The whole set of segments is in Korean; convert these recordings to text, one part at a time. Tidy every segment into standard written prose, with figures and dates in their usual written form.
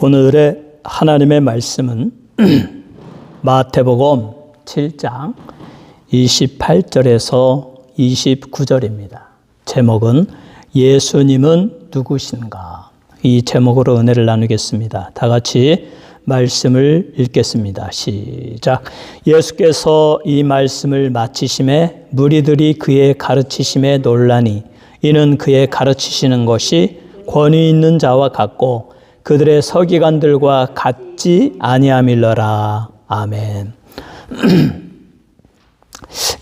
오늘의 하나님의 말씀은 마태복음 7장 28절에서 29절입니다. 제목은 예수님은 누구신가? 이 제목으로 은혜를 나누겠습니다. 다 같이 말씀을 읽겠습니다. 시작. 예수께서 이 말씀을 마치심에 무리들이 그의 가르치심에 놀라니 이는 그의 가르치시는 것이 권위 있는 자와 같고 그들의 서기관들과 같지 아니함일러라. 아멘.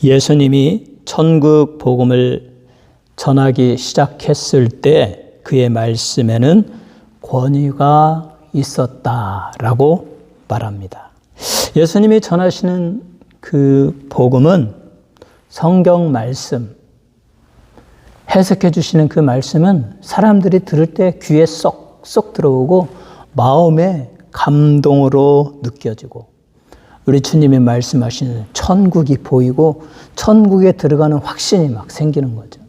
예수님이 천국 복음을 전하기 시작했을 때 그의 말씀에는 권위가 있었다라고 말합니다. 예수님이 전하시는 그 복음은 성경 말씀, 해석해 주시는 그 말씀은 사람들이 들을 때 귀에 쏙 들어오고 마음에 감동으로 느껴지고 우리 주님이 말씀하시는 천국이 보이고 천국에 들어가는 확신이 막 생기는 거죠.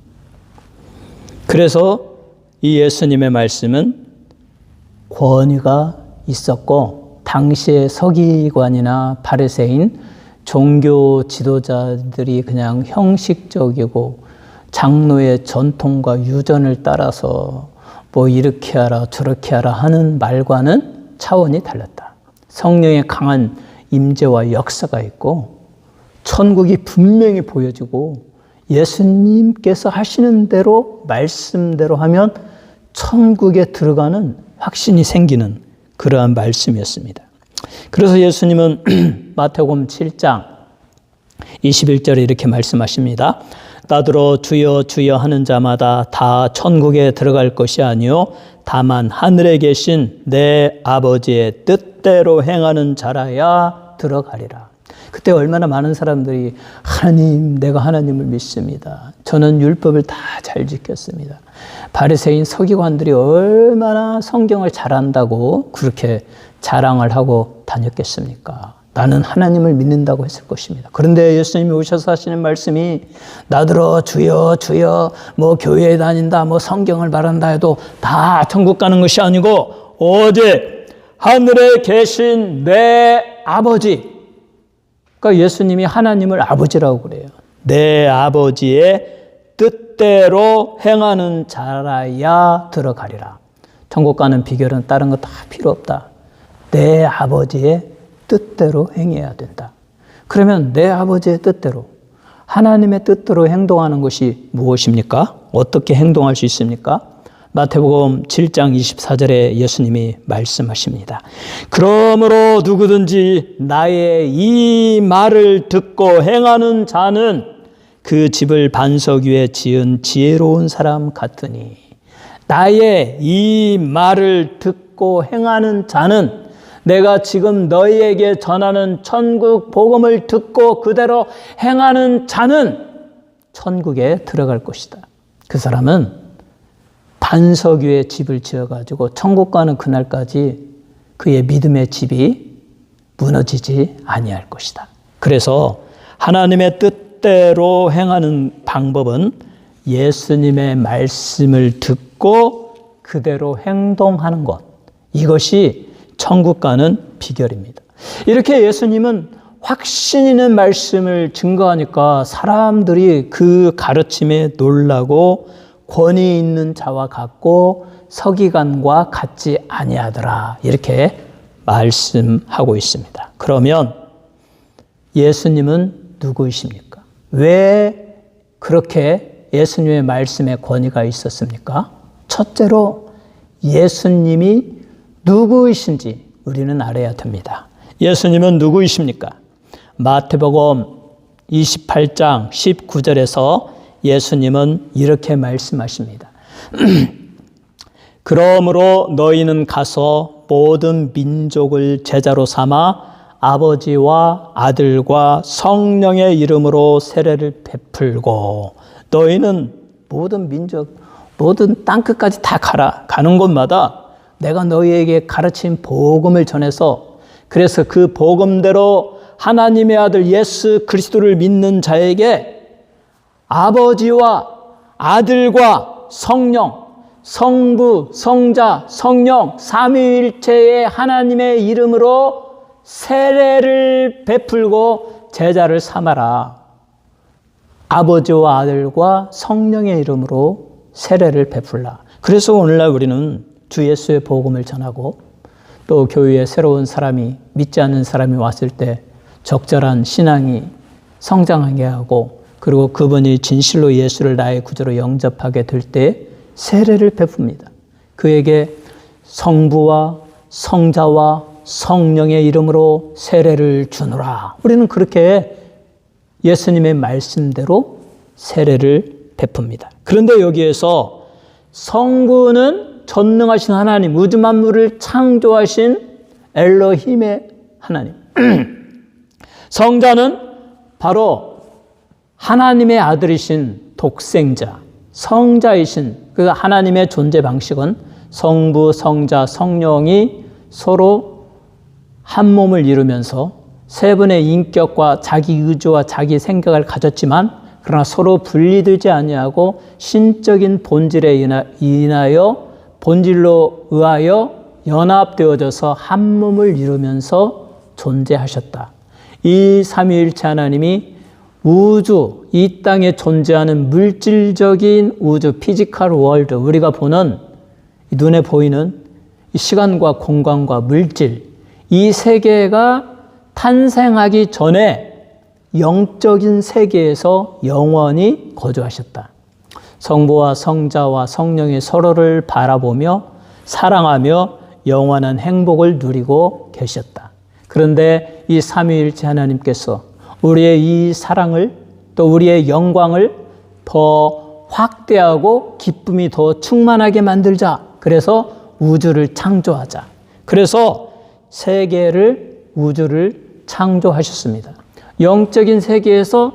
그래서 이 예수님의 말씀은 권위가 있었고 당시의 서기관이나 바리새인 종교 지도자들이 그냥 형식적이고 장로의 전통과 유전을 따라서 뭐 이렇게 하라 저렇게 하라 하는 말과는 차원이 달랐다. 성령의 강한 임재와 역사가 있고 천국이 분명히 보여지고 예수님께서 하시는 대로 말씀대로 하면 천국에 들어가는 확신이 생기는 그러한 말씀이었습니다. 그래서 예수님은 마태복음 7장 21절에 이렇게 말씀하십니다. 나더러 주여 주여 하는 자마다 다 천국에 들어갈 것이 아니요 다만 하늘에 계신 내 아버지의 뜻대로 행하는 자라야 들어가리라. 그때 얼마나 많은 사람들이 하나님, 내가 하나님을 믿습니다. 저는 율법을 다 잘 지켰습니다. 바리새인 서기관들이 얼마나 성경을 잘한다고 그렇게 자랑을 하고 다녔겠습니까? 나는 하나님을 믿는다고 했을 것입니다. 그런데 예수님이 오셔서 하시는 말씀이 나더러 주여 주여 뭐 교회에 다닌다 뭐 성경을 바란다 해도 다 천국 가는 것이 아니고 오직 하늘에 계신 내 아버지, 그러니까 예수님이 하나님을 아버지라고 그래요. 내 아버지의 뜻대로 행하는 자라야 들어가리라. 천국 가는 비결은 다른 거 다 필요 없다. 내 아버지의 뜻대로 행해야 된다. 그러면 내 아버지의 뜻대로, 하나님의 뜻대로 행동하는 것이 무엇입니까? 어떻게 행동할 수 있습니까? 마태복음 7장 24절에 예수님이 말씀하십니다. 그러므로 누구든지 나의 이 말을 듣고 행하는 자는 그 집을 반석 위에 지은 지혜로운 사람 같으니 나의 이 말을 듣고 행하는 자는 내가 지금 너희에게 전하는 천국 복음을 듣고 그대로 행하는 자는 천국에 들어갈 것이다. 그 사람은 반석 위에 집을 지어가지고 천국 가는 그날까지 그의 믿음의 집이 무너지지 아니할 것이다. 그래서 하나님의 뜻대로 행하는 방법은 예수님의 말씀을 듣고 그대로 행동하는 것. 이것이 천국 가는 비결입니다. 이렇게 예수님은 확신 있는 말씀을 증거하니까 사람들이 그 가르침에 놀라고 권위 있는 자와 같고 서기관과 같지 아니하더라. 이렇게 말씀하고 있습니다. 그러면 예수님은 누구이십니까? 왜 그렇게 예수님의 말씀에 권위가 있었습니까? 첫째로 예수님이 누구이신지 우리는 알아야 됩니다. 예수님은 누구이십니까? 마태복음 28장 19절에서 예수님은 이렇게 말씀하십니다. 그러므로 너희는 가서 모든 민족을 제자로 삼아 아버지와 아들과 성령의 이름으로 세례를 베풀고 너희는 모든 민족, 모든 땅끝까지 다 가라. 가는 곳마다 내가 너희에게 가르친 복음을 전해서 그래서 그 복음대로 하나님의 아들 예수 그리스도를 믿는 자에게 아버지와 아들과 성령 성부, 성자, 성령, 삼위일체의 하나님의 이름으로 세례를 베풀고 제자를 삼아라. 아버지와 아들과 성령의 이름으로 세례를 베풀라. 그래서 오늘날 우리는 주 예수의 복음을 전하고 또 교회에 새로운 사람이, 믿지 않는 사람이 왔을 때 적절한 신앙이 성장하게 하고, 그리고 그분이 진실로 예수를 나의 구주로 영접하게 될 때 세례를 베풉니다. 그에게 성부와 성자와 성령의 이름으로 세례를 주노라. 우리는 그렇게 예수님의 말씀대로 세례를 베풉니다. 그런데 여기에서 성부는 전능하신 하나님, 우주 만물을 창조하신 엘로힘의 하나님. 성자는 바로 하나님의 아들이신 독생자, 성자이신 그 하나님의 존재 방식은 성부, 성자, 성령이 서로 한 몸을 이루면서 세 분의 인격과 자기 의지와 자기 생각을 가졌지만 그러나 서로 분리되지 아니하고 신적인 본질에 인하여 본질로 의하여 연합되어져서 한 몸을 이루면서 존재하셨다. 이 삼위일체 하나님이 우주, 이 땅에 존재하는 물질적인 우주, 피지컬 월드, 우리가 보는 눈에 보이는 시간과 공간과 물질, 이 세계가 탄생하기 전에 영적인 세계에서 영원히 거주하셨다. 성부와 성자와 성령이 서로를 바라보며 사랑하며 영원한 행복을 누리고 계셨다. 그런데 이 삼위일체 하나님께서 우리의 이 사랑을 또 우리의 영광을 더 확대하고 기쁨이 더 충만하게 만들자. 그래서 우주를 창조하자. 그래서 세계를, 우주를 창조하셨습니다. 영적인 세계에서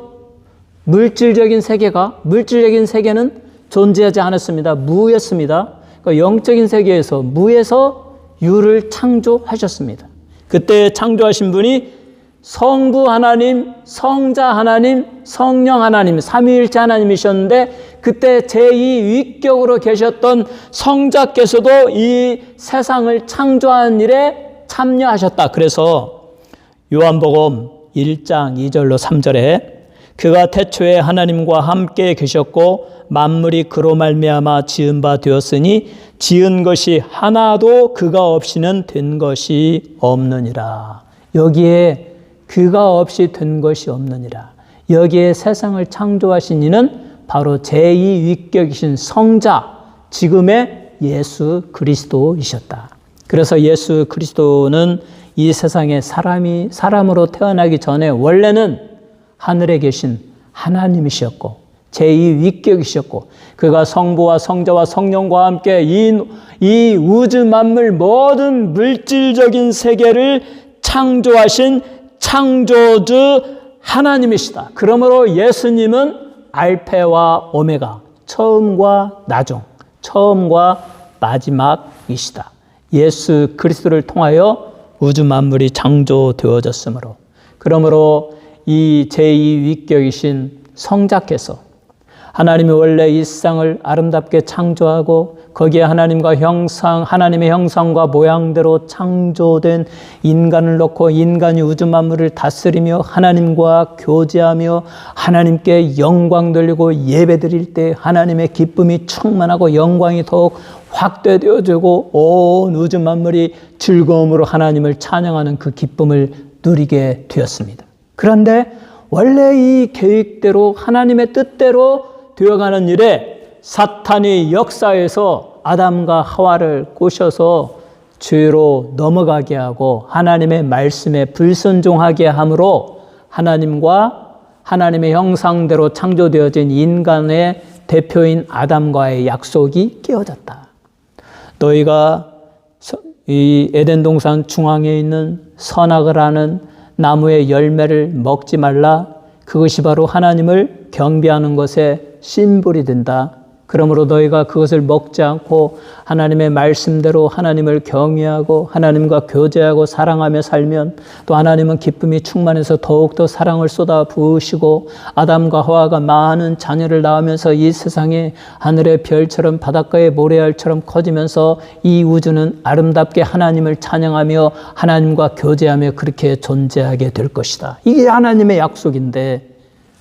물질적인 세계는 존재하지 않았습니다. 무였습니다. 그러니까 영적인 세계에서 무에서 유를 창조하셨습니다. 그때 창조하신 분이 성부 하나님, 성자 하나님, 성령 하나님, 삼위일체 하나님이셨는데 그때 제2위격으로 계셨던 성자께서도 이 세상을 창조한 일에 참여하셨다. 그래서 요한복음 1장 2절로 3절에 그가 태초에 하나님과 함께 계셨고 만물이 그로 말미암아 지은 바 되었으니 지은 것이 하나도 그가 없이는 된 것이 없느니라. 여기에 그가 없이 된 것이 없느니라. 여기에 세상을 창조하신 이는 바로 제2위격이신 성자, 지금의 예수 그리스도이셨다. 그래서 예수 그리스도는 이 세상에 사람으로 태어나기 전에 원래는 하늘에 계신 하나님이셨고 제2위격이셨고 그가 성부와 성자와 성령과 함께 이 우주 만물 모든 물질적인 세계를 창조하신 창조주 하나님이시다. 그러므로 예수님은 알파와 오메가, 처음과 나중, 처음과 마지막이시다. 예수 그리스도를 통하여 우주 만물이 창조되어졌으므로, 그러므로 이 제2위격이신 성자께서 하나님이 원래 이 세상을 아름답게 창조하고 거기에 하나님의 형상과 모양대로 창조된 인간을 넣고 인간이 우주 만물을 다스리며 하나님과 교제하며 하나님께 영광 돌리고 예배드릴 때 하나님의 기쁨이 충만하고 영광이 더욱 확대되어지고 온 우주 만물이 즐거움으로 하나님을 찬양하는 그 기쁨을 누리게 되었습니다. 그런데 원래 이 계획대로 하나님의 뜻대로 되어가는 일에 사탄이 역사에서 아담과 하와를 꼬셔서 죄로 넘어가게 하고 하나님의 말씀에 불순종하게 함으로 하나님과 하나님의 형상대로 창조되어진 인간의 대표인 아담과의 약속이 깨어졌다. 너희가 이 에덴 동산 중앙에 있는 선악을 아는 나무의 열매를 먹지 말라. 그것이 바로 하나님을 경배하는 것에 심볼이 된다. 그러므로 너희가 그것을 먹지 않고 하나님의 말씀대로 하나님을 경외하고 하나님과 교제하고 사랑하며 살면 또 하나님은 기쁨이 충만해서 더욱더 사랑을 쏟아 부으시고 아담과 하와가 많은 자녀를 낳으면서 이 세상에 하늘의 별처럼 바닷가의 모래알처럼 커지면서 이 우주는 아름답게 하나님을 찬양하며 하나님과 교제하며 그렇게 존재하게 될 것이다. 이게 하나님의 약속인데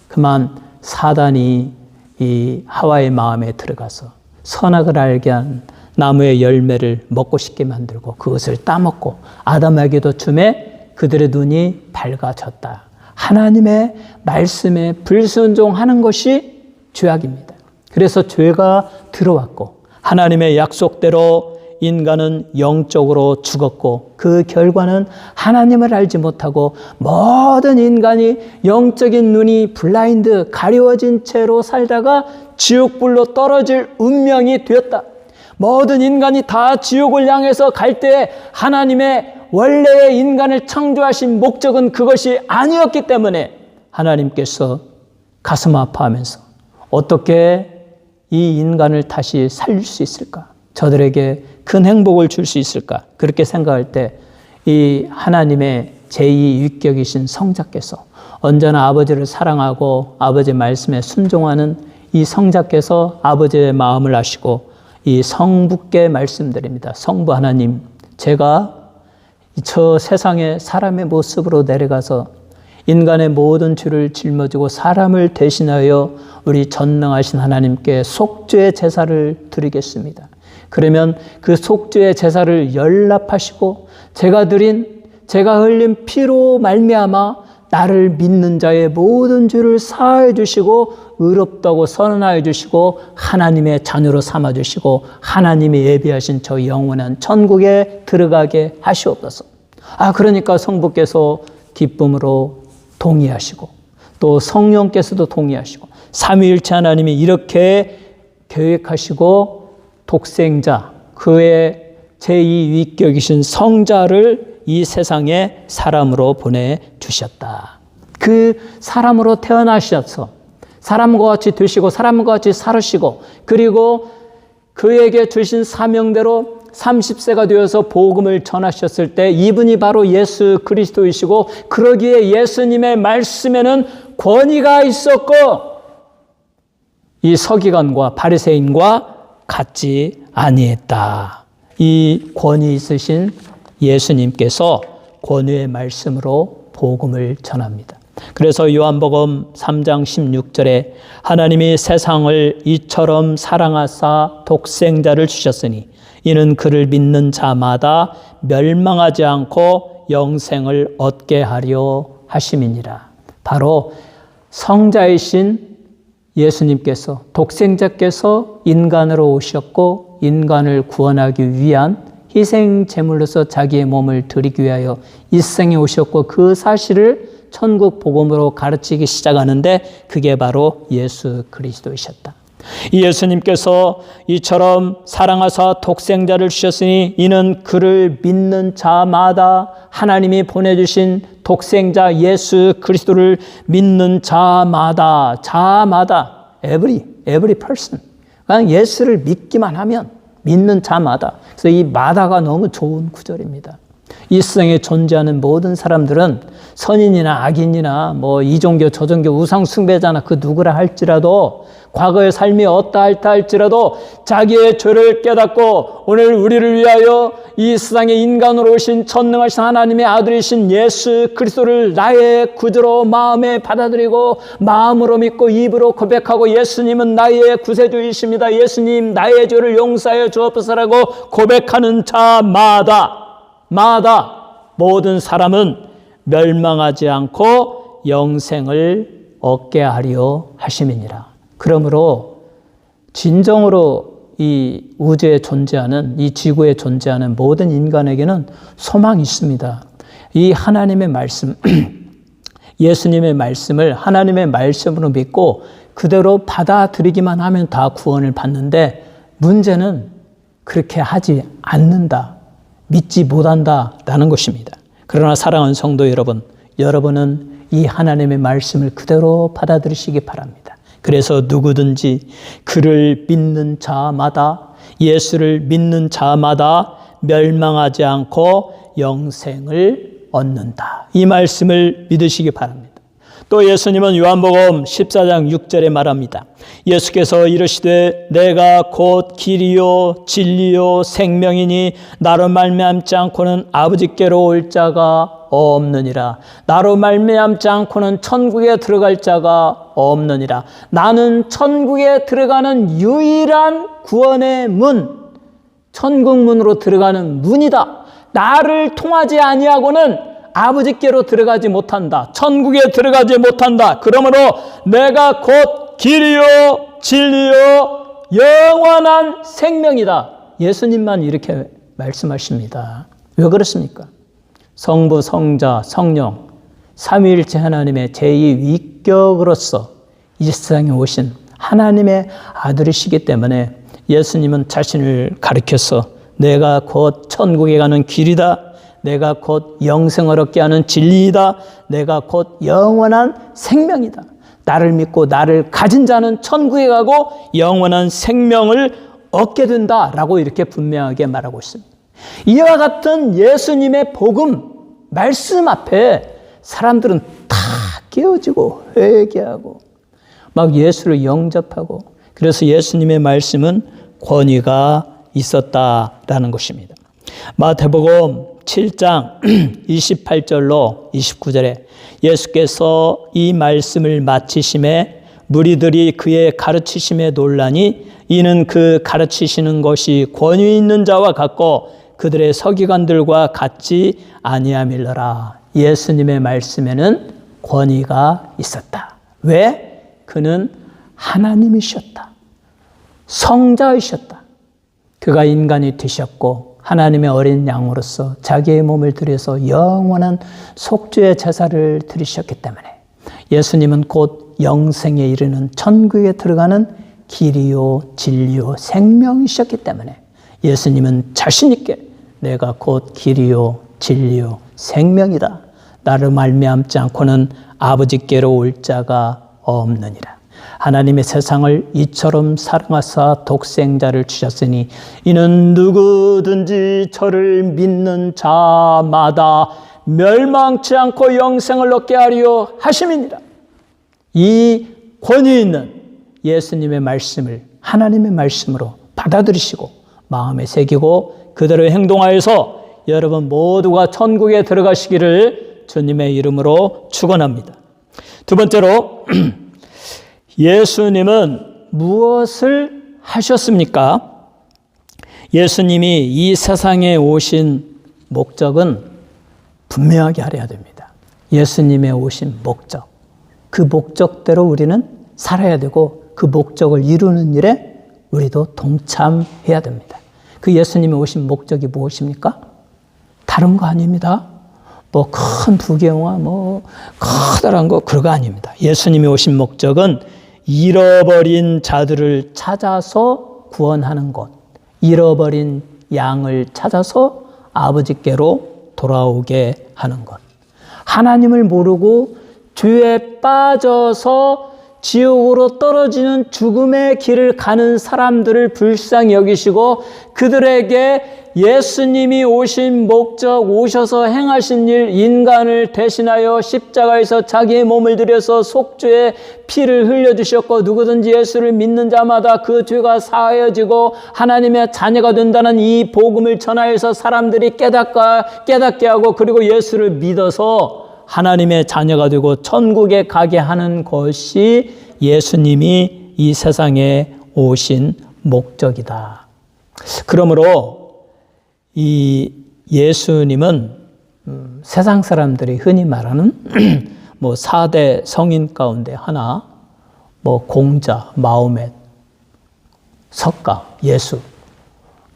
그만 사단이 이 하와의 마음에 들어가서 선악을 알게 한 나무의 열매를 먹고 싶게 만들고 그것을 따먹고 아담에게도 주매 그들의 눈이 밝아졌다. 하나님의 말씀에 불순종하는 것이 죄악입니다. 그래서 죄가 들어왔고 하나님의 약속대로 인간은 영적으로 죽었고 그 결과는 하나님을 알지 못하고 모든 인간이 영적인 눈이 블라인드 가려워진 채로 살다가 지옥불로 떨어질 운명이 되었다. 모든 인간이 다 지옥을 향해서 갈 때 하나님의 원래의 인간을 창조하신 목적은 그것이 아니었기 때문에 하나님께서 가슴 아파하면서 어떻게 이 인간을 다시 살릴 수 있을까? 저들에게 큰 행복을 줄 수 있을까? 그렇게 생각할 때 이 하나님의 제2위격이신 성자께서 언제나 아버지를 사랑하고 아버지 말씀에 순종하는 이 성자께서 아버지의 마음을 아시고 이 성부께 말씀드립니다. 성부 하나님, 제가 저 세상에 사람의 모습으로 내려가서 인간의 모든 죄를 짊어지고 사람을 대신하여 우리 전능하신 하나님께 속죄의 제사를 드리겠습니다. 그러면 그 속죄의 제사를 연락하시고 제가 흘린 피로 말미암아 나를 믿는 자의 모든 죄를 사하여 주시고 의롭다고 선언하여 주시고 하나님의 자녀로 삼아 주시고 하나님이 예비하신 저 영원한 천국에 들어가게 하시옵소서. 그러니까 성부께서 기쁨으로 동의하시고 또 성령께서도 동의하시고 삼위일체 하나님이 이렇게 계획하시고 독생자, 그의 제2위격이신 성자를 이 세상에 사람으로 보내주셨다. 그 사람으로 태어나셔서 사람과 같이 되시고 사람과 같이 살으시고 그리고 그에게 주신 사명대로 30세가 되어서 복음을 전하셨을 때 이분이 바로 예수 그리스도이시고 그러기에 예수님의 말씀에는 권위가 있었고 이 서기관과 바리새인과 같지 아니했다. 이 권위 있으신 예수님께서 권위의 말씀으로 복음을 전합니다. 그래서 요한복음 3장 16절에 하나님이 세상을 이처럼 사랑하사 독생자를 주셨으니 이는 그를 믿는 자마다 멸망하지 않고 영생을 얻게 하려 하심이니라. 바로 성자이신 예수님께서 독생자께서 인간으로 오셨고 인간을 구원하기 위한 희생 제물로서 자기의 몸을 드리기 위하여 이 세상에 오셨고 그 사실을 천국 복음으로 가르치기 시작하는데 그게 바로 예수 그리스도이셨다. 이 예수님께서 이처럼 사랑하사 독생자를 주셨으니 이는 그를 믿는 자마다 하나님이 보내주신 독생자 예수 그리스도를 믿는 자마다 every person 그냥 예수를 믿기만 하면 믿는 자마다. 그래서 이 마다가 너무 좋은 구절입니다. 이 세상에 존재하는 모든 사람들은 선인이나 악인이나 뭐 이 종교 저 종교 우상 숭배자나 그 누구라 할지라도 과거의 삶이 어떠할까 할지라도 자기의 죄를 깨닫고 오늘 우리를 위하여 이 세상에 인간으로 오신 전능하신 하나님의 아들이신 예수 그리스도를 나의 구주로 마음에 받아들이고 마음으로 믿고 입으로 고백하고 예수님은 나의 구세주이십니다. 예수님 나의 죄를 용서하여 주옵소서라고 고백하는 자마다 모든 사람은 멸망하지 않고 영생을 얻게 하려 하심이니라. 그러므로 진정으로 이 우주에 존재하는 이 지구에 존재하는 모든 인간에게는 소망이 있습니다. 이 하나님의 말씀 예수님의 말씀을 하나님의 말씀으로 믿고 그대로 받아들이기만 하면 다 구원을 받는데 문제는 그렇게 하지 않는다. 믿지 못한다라는 것입니다. 그러나 사랑하는 성도 여러분, 여러분은 이 하나님의 말씀을 그대로 받아들이시기 바랍니다. 그래서 누구든지 그를 믿는 자마다, 예수를 믿는 자마다 멸망하지 않고 영생을 얻는다. 이 말씀을 믿으시기 바랍니다. 또 예수님은 요한복음 14장 6절에 말합니다. 예수께서 이르시되 내가 곧 길이요 진리요 생명이니 나로 말미암지 않고는 아버지께로 올 자가 없느니라. 나로 말미암지 않고는 천국에 들어갈 자가 없느니라. 나는 천국에 들어가는 유일한 구원의 문, 천국 문으로 들어가는 문이다. 나를 통하지 아니하고는 아버지께로 들어가지 못한다. 천국에 들어가지 못한다. 그러므로 내가 곧 길이요 진리요 영원한 생명이다. 예수님만 이렇게 말씀하십니다. 왜 그렇습니까? 성부, 성자, 성령 삼위일체 하나님의 제2위격으로서 이 세상에 오신 하나님의 아들이시기 때문에 예수님은 자신을 가리켜서 내가 곧 천국에 가는 길이다. 내가 곧 영생을 얻게 하는 진리이다. 내가 곧 영원한 생명이다. 나를 믿고 나를 가진 자는 천국에 가고 영원한 생명을 얻게 된다라고 이렇게 분명하게 말하고 있습니다. 이와 같은 예수님의 복음, 말씀 앞에 사람들은 다 깨어지고 회개하고 막 예수를 영접하고, 그래서 예수님의 말씀은 권위가 있었다라는 것입니다. 마태복음 7장 28절로 29절에 예수께서 이 말씀을 마치심에 무리들이 그의 가르치심에 놀라니 이는 그 가르치시는 것이 권위 있는 자와 같고 그들의 서기관들과 같지 아니함일러라. 예수님의 말씀에는 권위가 있었다. 왜? 그는 하나님이셨다. 성자이셨다. 그가 인간이 되셨고 하나님의 어린 양으로서 자기의 몸을 들여서 영원한 속죄의 제사를 드리셨기 때문에 예수님은 곧 영생에 이르는 천국에 들어가는 길이요 진리요 생명이셨기 때문에 예수님은 자신 있게 내가 곧 길이요 진리요 생명이다. 나를 말미암지 않고는 아버지께로 올 자가 없느니라. 하나님의 세상을 이처럼 사랑하사 독생자를 주셨으니 이는 누구든지 저를 믿는 자마다 멸망치 않고 영생을 얻게 하려 하심이니라. 이 권위 있는 예수님의 말씀을 하나님의 말씀으로 받아들이시고 마음에 새기고 그대로 행동하여서 여러분 모두가 천국에 들어가시기를 주님의 이름으로 축원합니다. 두 번째로 예수님은 무엇을 하셨습니까? 예수님이 이 세상에 오신 목적은 분명하게 알아야 됩니다. 예수님의 오신 목적, 그 목적대로 우리는 살아야 되고 그 목적을 이루는 일에 우리도 동참해야 됩니다. 그 예수님이 오신 목적이 무엇입니까? 다른 거 아닙니다. 뭐 큰 부경화, 뭐 커다란 거 그런 거 아닙니다. 예수님이 오신 목적은 잃어버린 자들을 찾아서 구원하는 것, 잃어버린 양을 찾아서 아버지께로 돌아오게 하는 것. 하나님을 모르고 죄에 빠져서 지옥으로 떨어지는 죽음의 길을 가는 사람들을 불쌍히 여기시고 그들에게 예수님이 오신 목적, 오셔서 행하신 일, 인간을 대신하여 십자가에서 자기의 몸을 들여서 속죄의 피를 흘려주셨고 누구든지 예수를 믿는 자마다 그 죄가 사하여지고 하나님의 자녀가 된다는 이 복음을 전하여서 사람들이 깨닫게 하고 그리고 예수를 믿어서 하나님의 자녀가 되고 천국에 가게 하는 것이 예수님이 이 세상에 오신 목적이다. 그러므로 이 예수님은 세상 사람들이 흔히 말하는 뭐 4대 성인 가운데 하나, 뭐 공자, 마호멧, 석가, 예수,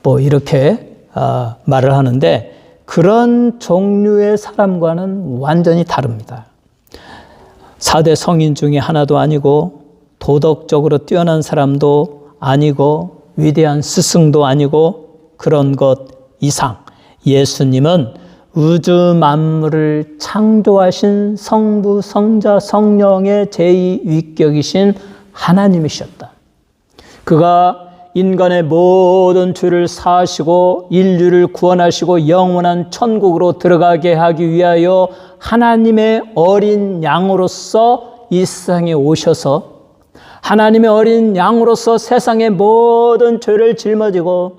뭐 이렇게 말을 하는데 그런 종류의 사람과는 완전히 다릅니다. 4대 성인 중에 하나도 아니고 도덕적으로 뛰어난 사람도 아니고 위대한 스승도 아니고 그런 것 이상 예수님은 우주 만물을 창조하신 성부, 성자, 성령의 제2위격이신 하나님이셨다. 그가 인간의 모든 죄를 사하시고 인류를 구원하시고 영원한 천국으로 들어가게 하기 위하여 하나님의 어린 양으로서 이 세상에 오셔서 하나님의 어린 양으로서 세상의 모든 죄를 짊어지고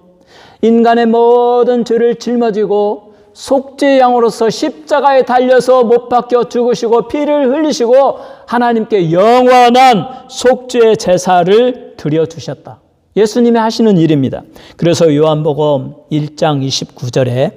인간의 모든 죄를 짊어지고 속죄 양으로서 십자가에 달려서 못 박혀 죽으시고 피를 흘리시고 하나님께 영원한 속죄 제사를 드려주셨다. 예수님이 하시는 일입니다. 그래서 요한복음 1장 29절에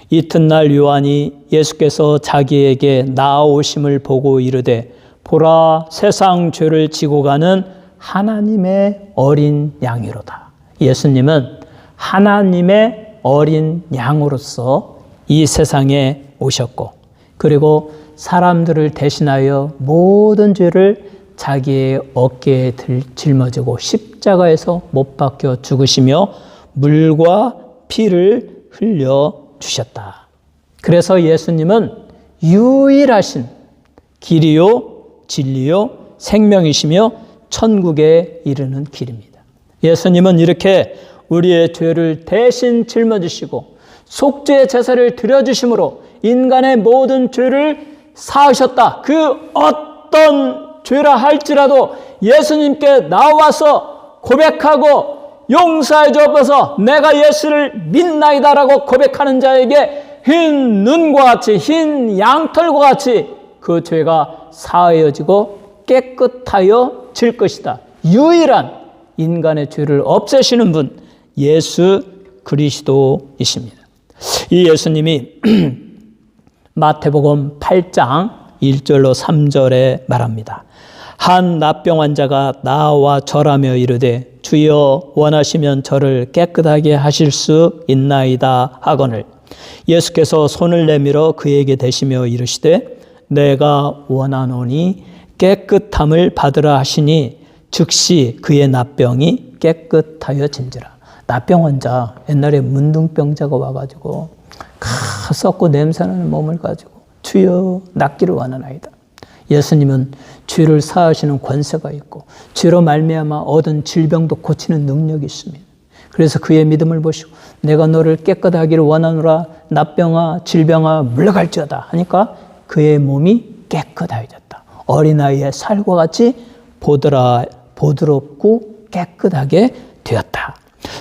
이튿날 요한이 예수께서 자기에게 나아오심을 보고 이르되 보라 세상 죄를 지고 가는 하나님의 어린 양이로다. 예수님은 하나님의 어린 양으로서 이 세상에 오셨고 그리고 사람들을 대신하여 모든 죄를 자기의 어깨에 짊어지고 십자가에서 못 박혀 죽으시며 물과 피를 흘려 주셨다. 그래서 예수님은 유일하신 길이요 진리요 생명이시며 천국에 이르는 길입니다. 예수님은 이렇게 우리의 죄를 대신 짊어지시고 속죄 제사를 드려주심으로 인간의 모든 죄를 사하셨다. 그 어떤 죄라 할지라도 예수님께 나와서 고백하고 용서해 주옵소서 내가 예수를 믿나이다라고 고백하는 자에게 흰 눈과 같이 흰 양털과 같이 그 죄가 사하여지고 깨끗하여질 것이다. 유일한 인간의 죄를 없애시는 분 예수 그리스도이십니다. 이 예수님이 마태복음 8장 1절로 3절에 말합니다. 한 납병 환자가 나와 절하며 이르되 주여 원하시면 저를 깨끗하게 하실 수 있나이다 하거늘 예수께서 손을 내밀어 그에게 대시며 이르시되 내가 원하노니 깨끗함을 받으라 하시니 즉시 그의 납병이 깨끗하여진지라. 납병 환자, 옛날에 문둥병자가 와가지고 썩고 냄새나는 몸을 가지고 주여 낫기를 원하나이다. 예수님은 죄를 사하시는 권세가 있고 죄로 말미암아 얻은 질병도 고치는 능력이 있습니다. 그래서 그의 믿음을 보시고 내가 너를 깨끗하기를 원하노라 납병아 질병아 물러갈지어다 하니까 그의 몸이 깨끗하여졌다. 어린아이의 살과 같이 보드럽고 깨끗하게 되었다.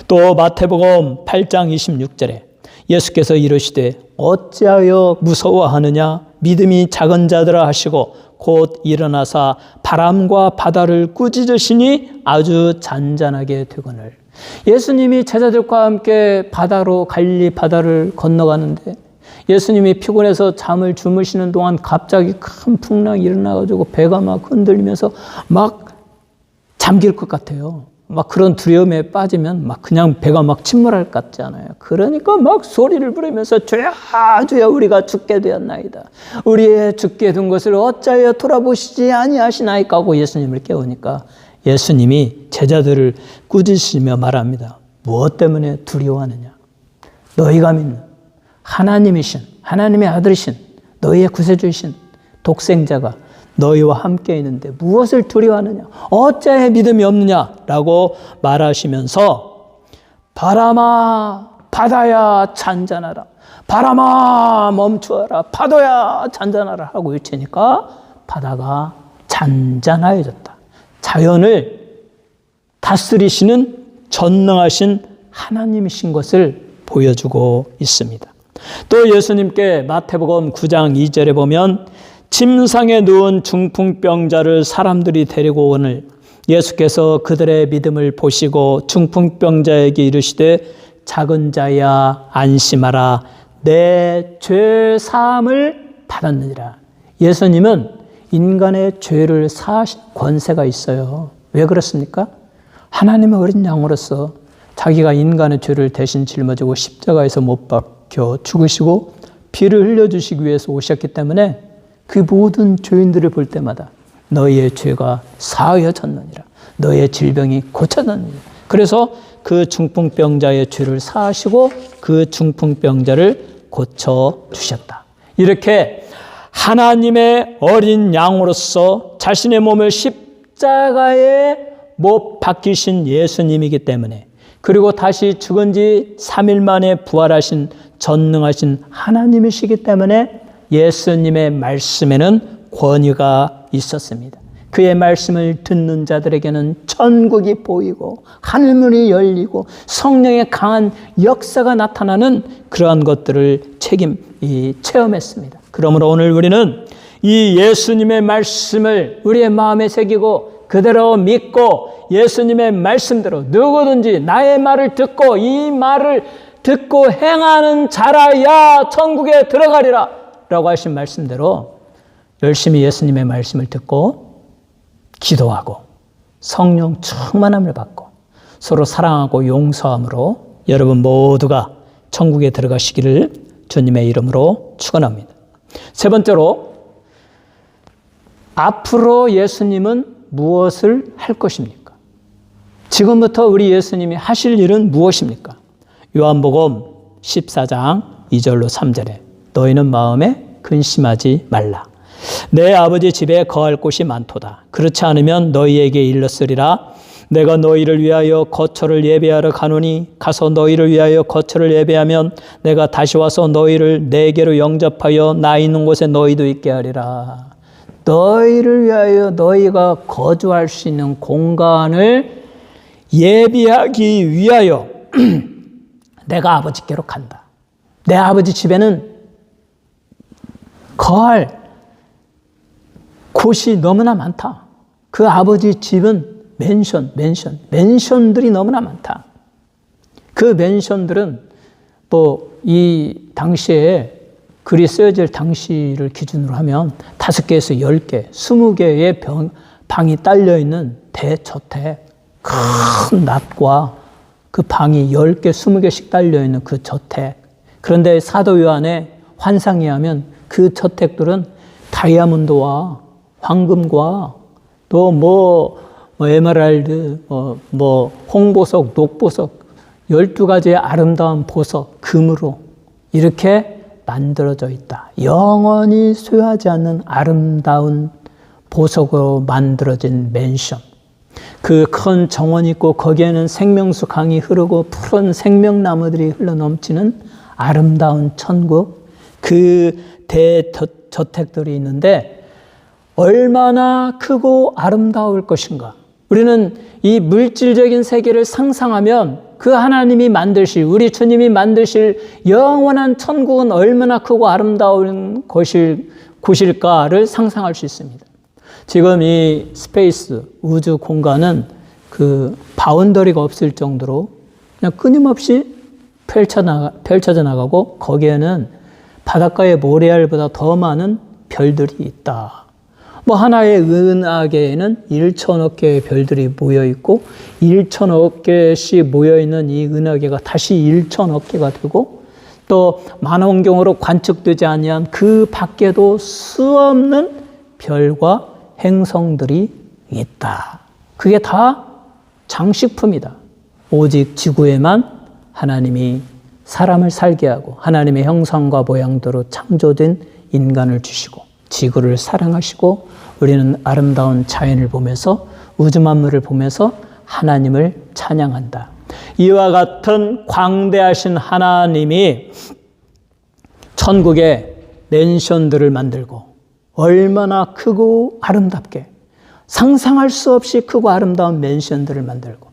또 마태복음 8장 26절에 예수께서 이르시되 어찌하여 무서워하느냐 믿음이 작은 자들아 하시고 곧 일어나사 바람과 바다를 꾸짖으시니 아주 잔잔하게 되거늘. 예수님이 제자들과 함께 갈릴리 바다를 건너가는데 예수님이 피곤해서 잠을 주무시는 동안 갑자기 큰 풍랑이 일어나가지고 배가 막 흔들리면서 막 잠길 것 같아요. 막 그런 두려움에 빠지면 막 그냥 배가 막 침몰할 것 같지 않아요. 그러니까 막 소리를 부르면서 주여 주여 우리가 죽게 되었나이다. 우리의 죽게 된 것을 어찌하여 돌아보시지 아니하시나이까 하고 예수님을 깨우니까 예수님이 제자들을 꾸짖으시며 말합니다. 무엇 때문에 두려워하느냐? 너희가 믿는 하나님이신 하나님의 아들이신 너희의 구세주이신 독생자가 너희와 함께 있는데 무엇을 두려워하느냐? 어찌해 믿음이 없느냐라고 말하시면서 바람아 바다야 잔잔하라 바람아 멈추어라 파도야 잔잔하라 하고 외치니까 바다가 잔잔하여졌다. 자연을 다스리시는 전능하신 하나님이신 것을 보여주고 있습니다. 또 예수님께 마태복음 9장 2절에 보면 침상에 누운 중풍병자를 사람들이 데리고 오늘 예수께서 그들의 믿음을 보시고 중풍병자에게 이르시되 작은 자야 안심하라 내 죄 사함을 받았느니라. 예수님은 인간의 죄를 사하신 권세가 있어요. 왜 그렇습니까? 하나님의 어린 양으로서 자기가 인간의 죄를 대신 짊어지고 십자가에서 못 박혀 죽으시고 피를 흘려주시기 위해서 오셨기 때문에 그 모든 죄인들을 볼 때마다 너희의 죄가 사하여졌느니라. 너희의 질병이 고쳐졌느니라. 그래서 그 중풍병자의 죄를 사하시고 그 중풍병자를 고쳐주셨다. 이렇게 하나님의 어린 양으로서 자신의 몸을 십자가에 못 박히신 예수님이기 때문에, 그리고 다시 죽은 지 3일 만에 부활하신 전능하신 하나님이시기 때문에 예수님의 말씀에는 권위가 있었습니다. 그의 말씀을 듣는 자들에게는 천국이 보이고 하늘문이 열리고 성령의 강한 역사가 나타나는 그러한 것들을 체험했습니다. 그러므로 오늘 우리는 이 예수님의 말씀을 우리의 마음에 새기고 그대로 믿고 예수님의 말씀대로 누구든지 나의 말을 듣고 이 말을 듣고 행하는 자라야 천국에 들어가리라 라고 하신 말씀대로 열심히 예수님의 말씀을 듣고 기도하고 성령 충만함을 받고 서로 사랑하고 용서함으로 여러분 모두가 천국에 들어가시기를 주님의 이름으로 축원합니다. 세 번째로, 앞으로 예수님은 무엇을 할 것입니까? 지금부터 우리 예수님이 하실 일은 무엇입니까? 요한복음 14장 2절로 3절에 너희는 마음에 근심하지 말라. 내 아버지 집에 거할 곳이 많도다. 그렇지 않으면 너희에게 일렀으리라. 내가 너희를 위하여 거처를 예배하러 가노니 가서 너희를 위하여 거처를 예배하면 내가 다시 와서 너희를 내게로 영접하여 나 있는 곳에 너희도 있게 하리라. 너희를 위하여 너희가 거주할 수 있는 공간을 예비하기 위하여 내가 아버지께로 간다. 내 아버지 집에는 거할 곳이 너무나 많다. 그 아버지 집은 맨션들이 너무나 많다. 그 맨션들은 이 당시에 글이 쓰여질 당시를 기준으로 하면 5개에서 10개, 20개의 방이 딸려있는 대저택, 큰 낫과 그 방이 10개, 20개씩 딸려있는 그 저택. 그런데 사도 요한의 환상에 하면 그 저택들은 다이아몬드와 황금과 또 에메랄드, 홍보석, 녹보석, 12가지의 아름다운 보석, 금으로 이렇게 만들어져 있다. 영원히 소유하지 않는 아름다운 보석으로 만들어진 맨션. 그 큰 정원이 있고 거기에는 생명수 강이 흐르고 푸른 생명나무들이 흘러넘치는 아름다운 천국. 그 대저택들이 있는데 얼마나 크고 아름다울 것인가. 우리는 이 물질적인 세계를 상상하면 그 하나님이 만드실, 우리 주님이 만드실 영원한 천국은 얼마나 크고 아름다운 곳일까를 상상할 수 있습니다. 지금 이 스페이스, 우주 공간은 그 바운더리가 없을 정도로 그냥 끊임없이 펼쳐져 나가고 거기에는 바닷가의 모래알보다 더 많은 별들이 있다. 하나의 은하계에는 1천억 개의 별들이 모여있고 1천억 개씩 모여있는 이 은하계가 다시 1천억 개가 되고 또 만원경으로 관측되지 아니한 그 밖에도 수없는 별과 행성들이 있다. 그게 다 장식품이다. 오직 지구에만 하나님이 사람을 살게 하고 하나님의 형상과 모양대로 창조된 인간을 주시고 지구를 사랑하시고 우리는 아름다운 자연을 보면서 우주 만물을 보면서 하나님을 찬양한다. 이와 같은 광대하신 하나님이 천국에 맨션들을 만들고 얼마나 크고 아름답게 상상할 수 없이 크고 아름다운 맨션들을 만들고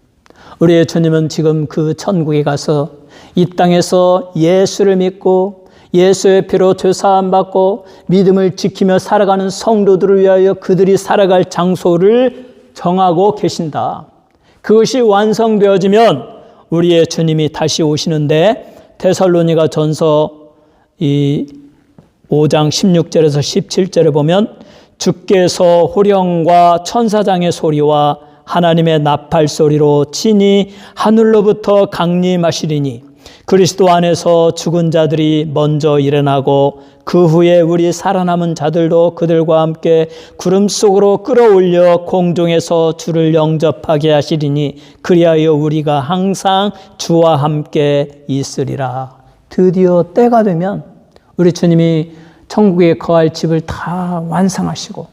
우리의 주님은 지금 그 천국에 가서 이 땅에서 예수를 믿고 예수의 피로 죄사함 받고 믿음을 지키며 살아가는 성도들을 위하여 그들이 살아갈 장소를 정하고 계신다. 그것이 완성되어지면 우리의 주님이 다시 오시는데 데살로니가 전서 이 5장 16절에서 17절에 보면 주께서 호령과 천사장의 소리와 하나님의 나팔 소리로 친히 하늘로부터 강림하시리니 그리스도 안에서 죽은 자들이 먼저 일어나고 그 후에 우리 살아남은 자들도 그들과 함께 구름 속으로 끌어올려 공중에서 주를 영접하게 하시리니 그리하여 우리가 항상 주와 함께 있으리라. 드디어 때가 되면 우리 주님이 천국에 거할 집을 다 완성하시고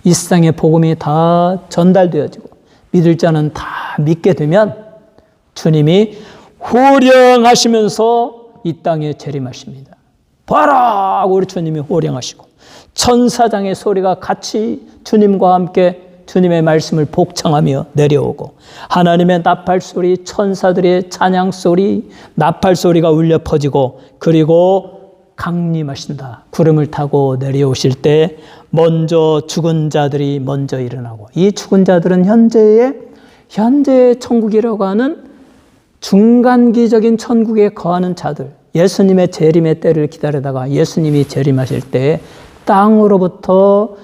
이 세상의 복음이 다 전달되어지고 믿을 자는 다 믿게 되면 주님이 호령하시면서 이 땅에 재림하십니다. 봐라! 우리 주님이 호령하시고 천사장의 소리가 같이 주님과 함께 주님의 말씀을 복창하며 내려오고 하나님의 나팔소리, 천사들의 찬양소리, 나팔소리가 울려 퍼지고 그리고 강림하신다. 구름을 타고 내려오실 때 먼저 죽은 자들이 먼저 일어나고 이 죽은 자들은 현재의 천국이라고 하는 중간기적인 천국에 거하는 자들, 예수님의 재림의 때를 기다리다가 예수님이 재림하실 때 땅으로부터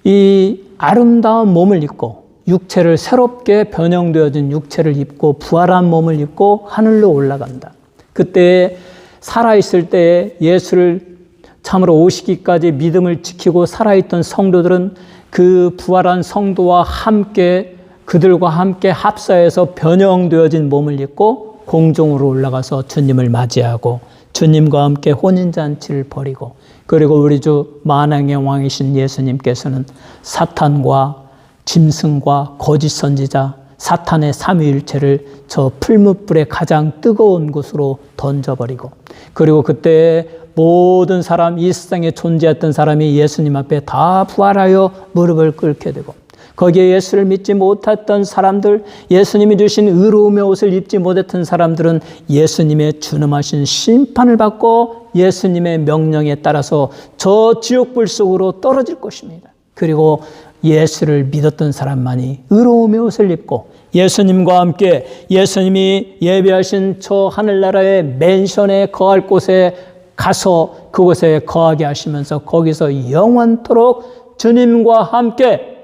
이 아름다운 몸을 입고 육체를 새롭게 변형되어진 육체를 입고 부활한 몸을 입고 하늘로 올라간다. 그때 살아있을 때에 예수를 참으로 오시기까지 믿음을 지키고 살아있던 성도들은 그 부활한 성도와 함께 그들과 함께 합사해서 변형되어진 몸을 입고 공중으로 올라가서 주님을 맞이하고 주님과 함께 혼인잔치를 벌이고 그리고 우리 주 만왕의 왕이신 예수님께서는 사탄과 짐승과 거짓 선지자 사탄의 삼위일체를 저 풀무불의 가장 뜨거운 곳으로 던져버리고 그리고 그때 모든 사람 이 세상에 존재했던 사람이 예수님 앞에 다 부활하여 무릎을 꿇게 되고 거기에 예수를 믿지 못했던 사람들, 예수님이 주신 의로움의 옷을 입지 못했던 사람들은 예수님의 준엄하신 심판을 받고 예수님의 명령에 따라서 저 지옥불 속으로 떨어질 것입니다. 그리고 예수를 믿었던 사람만이 의로움의 옷을 입고 예수님과 함께 예수님이 예비하신 저 하늘나라의 맨션에 거할 곳에 가서 그곳에 거하게 하시면서 거기서 영원토록 주님과 함께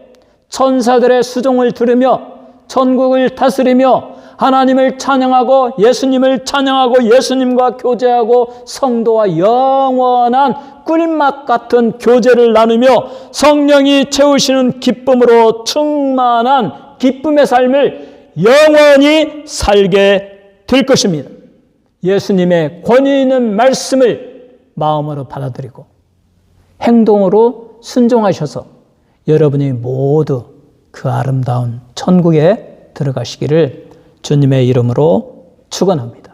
천사들의 수종을 들으며 천국을 다스리며 하나님을 찬양하고 예수님을 찬양하고 예수님과 교제하고 성도와 영원한 꿀맛 같은 교제를 나누며 성령이 채우시는 기쁨으로 충만한 기쁨의 삶을 영원히 살게 될 것입니다. 예수님의 권위 있는 말씀을 마음으로 받아들이고 행동으로 순종하셔서 여러분이 모두 그 아름다운 천국에 들어가시기를 주님의 이름으로 축원합니다.